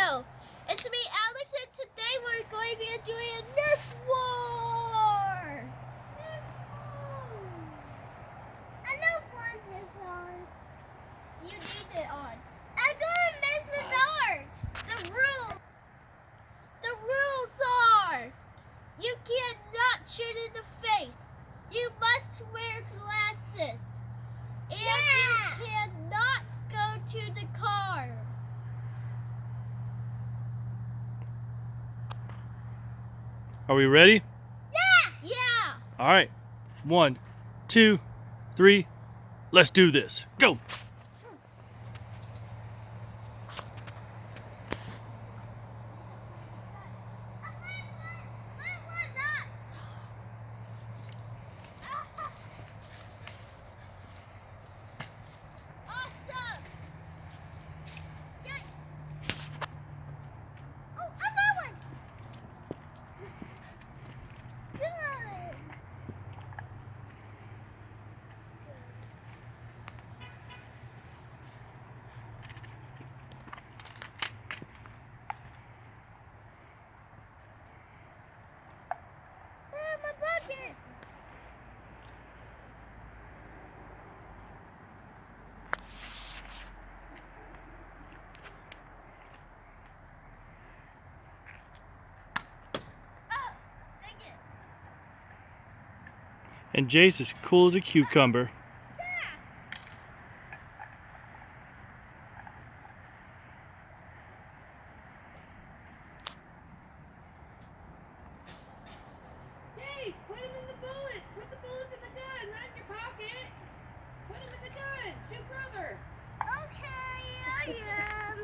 video. It's me, Alex, and today we're going to be doing a Nerf war. I don't want this on. You need it on. I'm going to miss the dark. The rules are, you cannot shoot in the face. You must wear glasses. And you cannot go to the car. Are we ready? Yeah. All right. 1, 2, 3. Let's do this. Go. Awesome. Yay. Oh, I found one. Good. My bucket. And Jace is cool as a cucumber. Chase, put him in the bullet. Put the bullets in the gun, not in your pocket. Put him in the gun. Shoot brother. Okay, I am.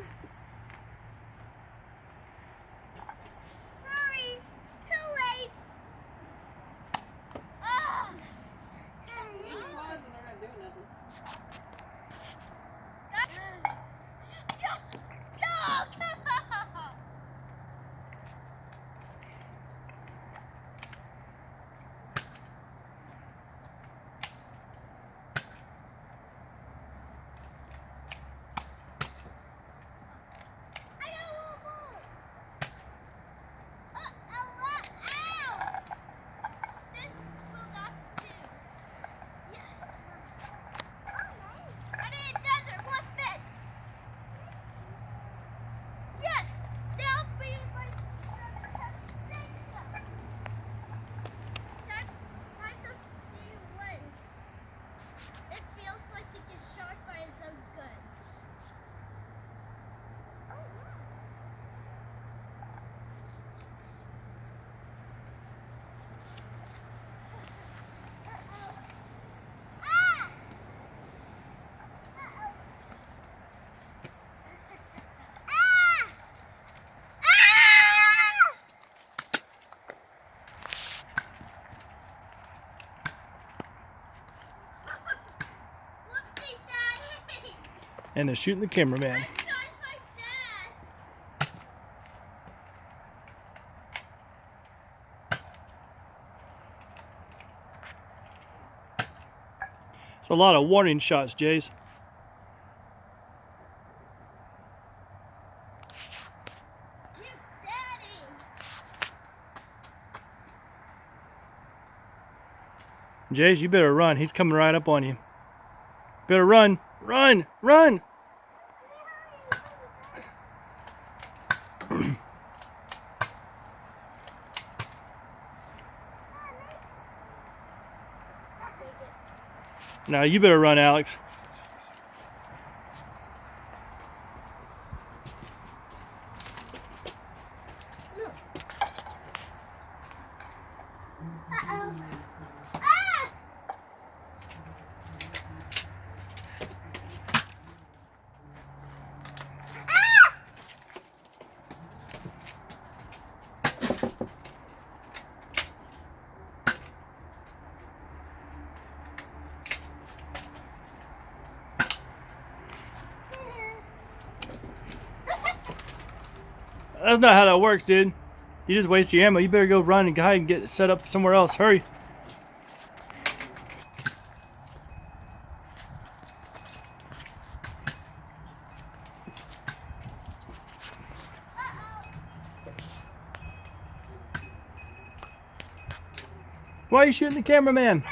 Sorry, too late. Ah. You can pause when they're not doing nothing. And they're shooting the cameraman. It's a lot of warning shots, Jace. Jace, you better run. He's coming right up on you. Better run. Run! Run! Now you better run, Alex. Uh-oh. Ah! That's not how that works, dude. You just waste your ammo. You better go run and hide and get set up somewhere else. Hurry. Why are you shooting the cameraman?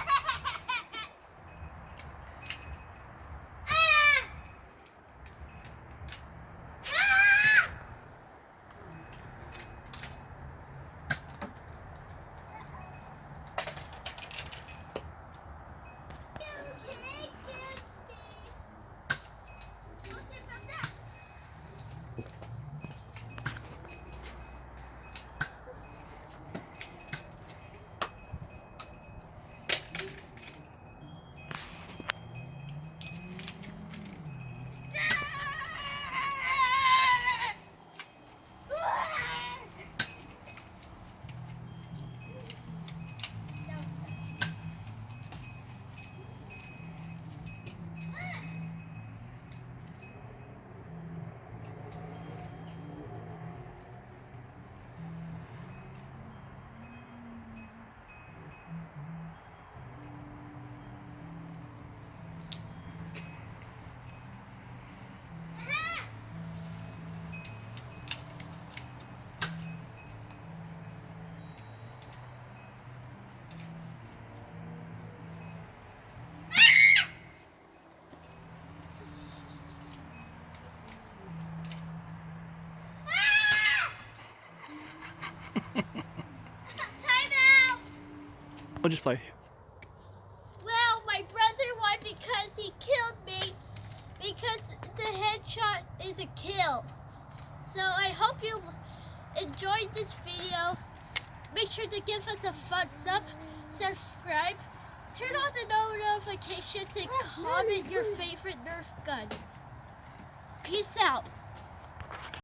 We'll just play. Well, my brother won because he killed me. Because the headshot is a kill. So I hope you enjoyed this video. Make sure to give us a thumbs up, subscribe, turn on the notifications, and comment your favorite Nerf gun. Peace out.